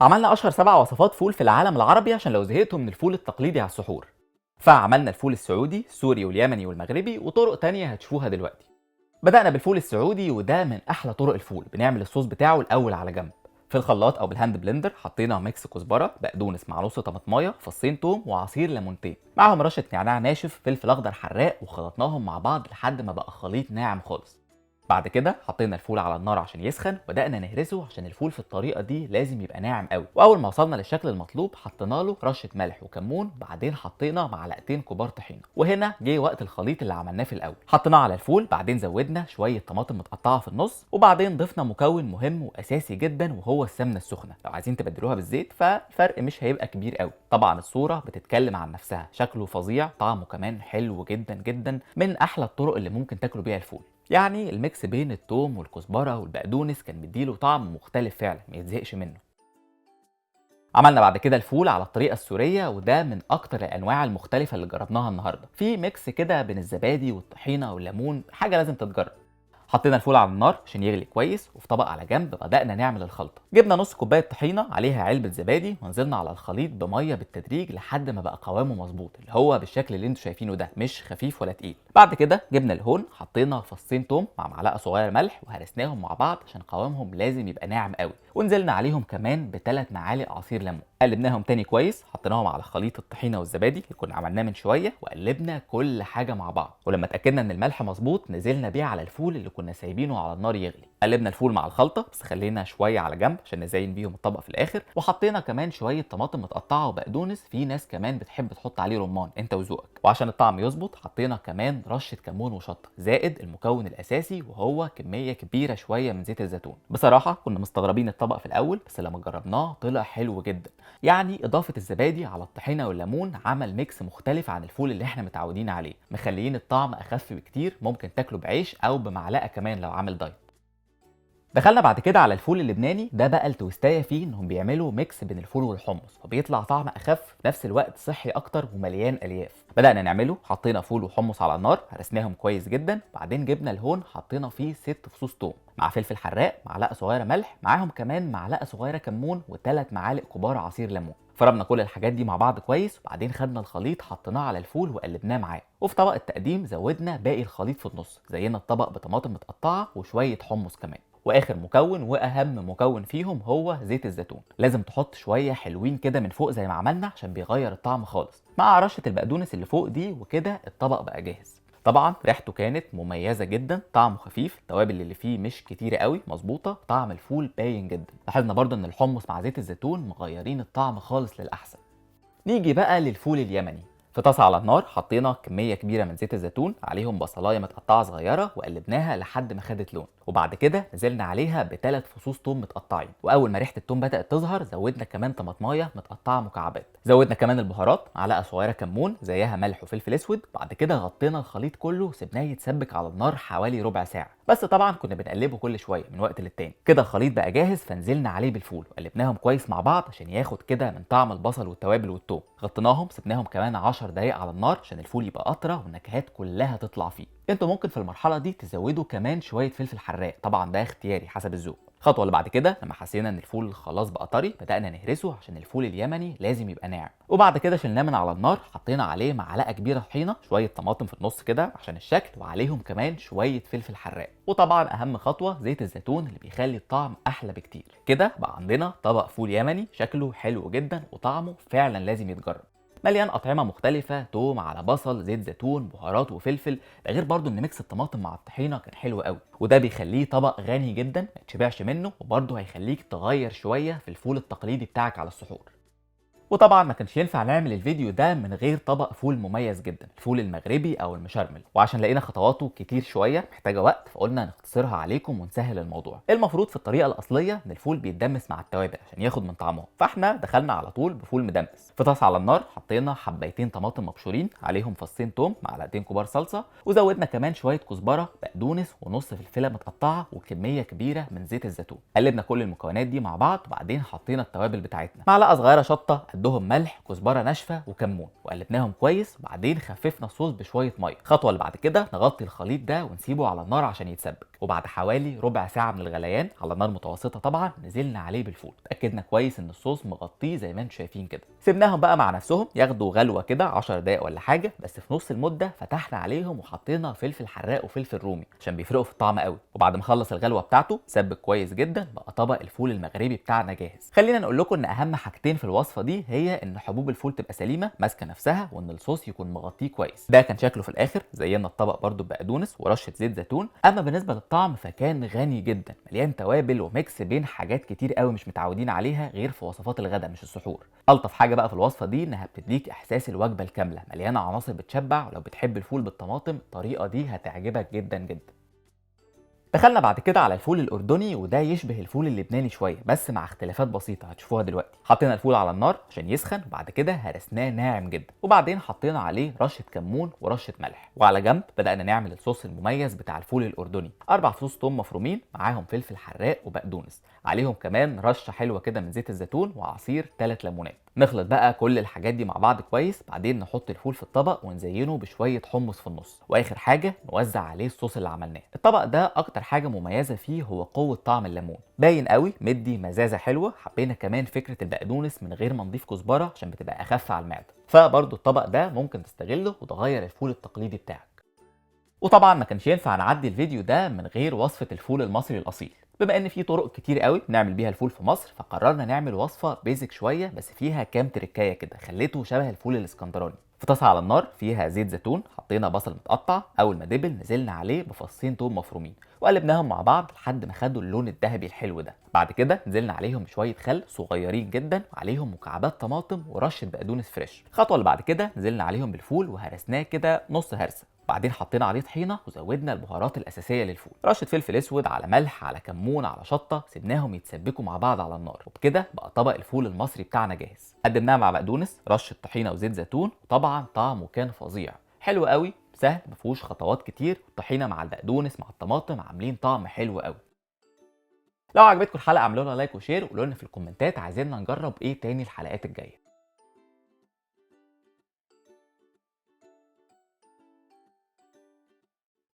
عملنا اشهر 7 وصفات فول في العالم العربي عشان لو زهقتوا من الفول التقليدي على السحور. فعملنا الفول السعودي السوري واليمني والمغربي وطرق تانية هتشوفوها دلوقتي. بدأنا بالفول السعودي وده من احلى طرق الفول. بنعمل الصوص بتاعه الاول على جنب في الخلاط او بالهاند بلندر. حطينا ميكس كزبره بقدونس مع نص طماطمايه فصين توم وعصير ليمونتين معاهم رشه نعناع ناشف فلفل اخضر حراق وخلطناهم مع بعض لحد ما بقى خليط ناعم خالص. بعد كده حطينا الفول على النار عشان يسخن وبدأنا نهرسه عشان الفول في الطريقة دي لازم يبقى ناعم قوي. واول ما وصلنا للشكل المطلوب حطينا له رشة ملح وكمون بعدين حطينا معلقتين كبار طحينة. وهنا جه وقت الخليط اللي عملناه في الاول. حطيناه على الفول بعدين زودنا شوية طماطم متقطعة في النص وبعدين ضفنا مكون مهم واساسي جدا وهو السمنة السخنة. لو عايزين تبدلوها بالزيت فالفرق مش هيبقى كبير قوي. طبعا الصورة بتتكلم عن نفسها. شكله فظيع طعمه كمان حلو جدا جدا. من احلى الطرق اللي ممكن تاكلوا بيها الفول. يعني الميكس بين التوم والكزبره والبقدونس كان مديله طعم مختلف فعلا ما يتزهقش منه. عملنا بعد كده الفول على الطريقه السوريه وده من اكتر الانواع المختلفه اللي جربناها النهارده. في ميكس كده بين الزبادي والطحينه والليمون، حاجه لازم تتجرب. حطينا الفول على النار عشان يغلي كويس وفي طبق على جنب بدأنا نعمل الخلطة. جبنا نص كوباية طحينة عليها علبة زبادي ونزلنا على الخليط بمية بالتدريج لحد ما بقى قوامه مظبوط اللي هو بالشكل اللي انتوا شايفينه ده، مش خفيف ولا تقيل. بعد كده جبنا الهون حطينا فصين توم مع معلقة صغيرة ملح وهرسناهم مع بعض عشان قوامهم لازم يبقى ناعم قوي. ونزلنا عليهم كمان ب3 معالق عصير ليمون. قلبناهم تاني كويس، حطيناهم على خليط الطحينه والزبادي اللي كنا عملناه من شويه وقلبنا كل حاجه مع بعض. ولما اتاكدنا ان الملح مظبوط نزلنا بيه على الفول اللي كنا سايبينه على النار يغلي. قلبنا الفول مع الخلطه بس خلينا شويه على جنب عشان نزين بيهم الطبق في الاخر. وحطينا كمان شويه طماطم متقطعه وبقدونس، في ناس كمان بتحب تحط عليه رمان، انت وذوقك. وعشان الطعم يظبط حطينا كمان رشه كمون وشطه زائد المكون الاساسي وهو كميه كبيره شويه من زيت الزيتون. بصراحه كنا مستغربين الطبق في الاول بس لما جربناه طلع حلو جدا. يعني اضافه الزبادي على الطحينه والليمون عمل ميكس مختلف عن الفول اللي احنا متعودين عليه، مخليين الطعم اخف بكتير. ممكن تاكله بعيش او بمعلقه كمان لو عامل دايت. دخلنا بعد كده على الفول اللبناني. ده بقى التويستايه فيه انهم بيعملوا ميكس بين الفول والحمص فبيطلع طعم اخف في نفس الوقت صحي اكتر ومليان الياف. بدأنا نعمله، حطينا فول وحمص على النار هرسناهم كويس جدا. بعدين جبنا الهون حطينا فيه 6 فصوص توم مع فلفل حراق، معلقه صغيره ملح، معاهم كمان معلقه صغيره كمون و3 معالق كبار عصير ليمون. فرمنا كل الحاجات دي مع بعض كويس وبعدين خدنا الخليط حطيناه على الفول وقلبناه معاه. وفي طبق التقديم زودنا باقي الخليط في النص، زينا الطبق بطماطم متقطعه وشويه حمص كمان. واخر مكون واهم مكون فيهم هو زيت الزيتون. لازم تحط شويه حلوين كده من فوق زي ما عملنا عشان بيغير الطعم خالص، مع رشه البقدونس اللي فوق دي. وكده الطبق بقى جاهز. طبعا ريحته كانت مميزه جدا، طعمه خفيف، التوابل اللي فيه مش كتيره قوي مظبوطه، طعم الفول باين جدا. لاحظنا برضو ان الحمص مع زيت الزيتون مغيرين الطعم خالص للاحسن. نيجي بقى للفول اليمني. في طاسه على النار حطينا كميه كبيره من زيت الزيتون، عليهم بصلايه متقطعه صغيره وقلبناها لحد ما خدت لون. وبعد كده نزلنا عليها ب3 فصوص توم متقطعين. واول ما ريحه التوم بدات تظهر زودنا كمان طماطمايه متقطعه مكعبات. زودنا كمان البهارات، معلقه صغيره كمون زيها ملح وفلفل اسود. بعد كده غطينا الخليط كله وسبناه يتسبك على النار حوالي ربع ساعه. بس طبعا كنا بنقلبه كل شويه من وقت للتاني. كده الخليط بقى جاهز فنزلنا عليه بالفول وقلبناهم كويس مع بعض عشان ياخد كده من طعم البصل والتوابل والثوم. غطيناهم سبناهم كمان 10 دقايق على النار عشان الفول يبقى اطرى والنكهات كلها تطلع فيه. انتوا ممكن في المرحله دي تزودوا كمان شويه فلفل حراق، طبعا ده اختياري حسب الذوق. الخطوه اللي بعد كده لما حسينا ان الفول خلاص بقى طري بدانا نهرسه عشان الفول اليمني لازم يبقى ناعم. وبعد كده شلناه من على النار، حطينا عليه معلقه كبيره طحينه، شويه طماطم في النص كده عشان الشكل، وعليهم كمان شويه فلفل حراق. وطبعا اهم خطوه زيت الزيتون اللي بيخلي الطعم احلى بكتير. كده بقى عندنا طبق فول يمني شكله حلو جدا وطعمه فعلا لازم يتجرب. مليان اطعمه مختلفه، توم على بصل زيت زيتون بهارات وفلفل. ده غير برضو ان ميكس الطماطم مع الطحينه كان حلو قوي وده بيخليه طبق غني جدا ما تشبعش منه، وبرضه هيخليك تغير شويه في الفول التقليدي بتاعك على السحور. وطبعا ما كانش ينفع نعمل الفيديو ده من غير طبق فول مميز جدا، الفول المغربي او المشرمل. وعشان لقينا خطواته كتير شويه محتاجه وقت فقلنا نختصرها عليكم ونسهل الموضوع. المفروض في الطريقه الاصليه ان الفول بيتدمس مع التوابل عشان ياخد من طعمه، فاحنا دخلنا على طول بفول مدمس. في طاسه على النار حطينا حبايتين طماطم مبشورين، عليهم فصين توم، معلقتين كبار صلصه، وزودنا كمان شويه كزبره بقدونس ونص فلفله متقطعه وكميه كبيره من زيت الزيتون. قلبنا كل المكونات دي مع بعض وبعدين حطينا التوابل بتاعتنا، معلقه صغيره شطه قدهم ملح، كزبره ناشفه وكمون، وقلبناهم كويس. وبعدين خففنا الصوص بشويه ميه. الخطوه اللي بعد كده نغطي الخليط ده ونسيبه على النار عشان يتسبك. وبعد حوالي ربع ساعه من الغليان على نار متوسطه طبعا نزلنا عليه بالفول، اتاكدنا كويس ان الصوص مغطيه زي ما انتم شايفين كده. سيبناهم بقى مع نفسهم ياخدوا غلوه كده 10 دقايق ولا حاجه، بس في نص المده فتحنا عليهم وحطينا فلفل حراق وفلفل رومي عشان بيفرقوا في الطعم قوي. وبعد ما خلص الغلوه بتاعته سبك كويس جدا، بقى طبق الفول المغربي بتاعنا جاهز. خلينا نقول لكم ان اهم حاجتين في الوصفه دي هي ان حبوب الفول تبقى سليمه ماسكه نفسها، وان الصوص يكون مغطيه كويس. ده كان شكله في الاخر. زينا الطبق برده بقدونس ورشه زيت زيتون. اما بالنسبه للطعم فكان غني جدا، مليان توابل وميكس بين حاجات كتير قوي مش متعودين عليها غير في وصفات الغداء مش السحور. الطف حاجه بقى في الوصفه دي انها بتديك احساس الوجبه الكامله، مليانه عناصر بتشبع، ولو بتحب الفول بالطماطم الطريقه دي هتعجبك جدا جدا. دخلنا بعد كده على الفول الاردني، وده يشبه الفول اللبناني شويه بس مع اختلافات بسيطه هتشوفوها دلوقتي. حطينا الفول على النار عشان يسخن، وبعد كده هرسناه ناعم جدا، وبعدين حطينا عليه رشه كمون ورشه ملح. وعلى جنب بدانا نعمل الصوص المميز بتاع الفول الاردني، 4 فصوص ثوم مفرومين معاهم فلفل حراق وبقدونس، عليهم كمان رشه حلوه كده من زيت الزيتون، وعصير 3 ليمونات. نخلط بقى كل الحاجات دي مع بعض كويس، بعدين نحط الفول في الطبق ونزينه بشويه حمص في النص، واخر حاجه نوزع عليه الصوص اللي عملناه. الطبق ده اكتر حاجه مميزه فيه هو قوه طعم الليمون، باين قوي مدي مزازه حلوه. حبينا كمان فكره البقدونس من غير ما نضيف كزبره عشان بتبقى اخف على المعده، فبرضه الطبق ده ممكن تستغله وتغير الفول التقليدي بتاعك. وطبعا ما كانش ينفع نعدي الفيديو ده من غير وصفه الفول المصري الاصيل. بما ان في طرق كتير قوي بنعمل بيها الفول في مصر، فقررنا نعمل وصفه بيزك شويه بس فيها كام تركايه كده خليته شبه الفول الاسكندراني. في طاسه على النار فيها زيت زيتون، حطينا بصل متقطع، اول ما دبل نزلنا عليه بفصين توم مفرومين وقلبناهم مع بعض لحد ما خدوا اللون الذهبي الحلو ده. بعد كده نزلنا عليهم بشويه خل صغيرين جدا، وعليهم مكعبات طماطم ورشه بقدونس فريش. الخطوه اللي بعد كده نزلنا عليهم بالفول وهرسناه كده نص هرسه، بعدين حطينا عليه طحينه وزودنا البهارات الاساسيه للفول، رشه فلفل اسود على ملح على كمون على شطه، سيبناهم يتسبكوا مع بعض على النار، وبكده بقى طبق الفول المصري بتاعنا جاهز. قدمناه مع بقدونس رشه طحينه وزيت زيتون، وطبعا طعمه كان فظيع حلو قوي سهل ما فيهوش خطوات كتير، الطحينه مع البقدونس مع الطماطم عاملين طعم حلو قوي. لو عجبتكم الحلقه اعملوا لها لايك وشير، وقولوا لنا في الكومنتات عايزيننا نجرب ايه تاني الحلقات الجايه.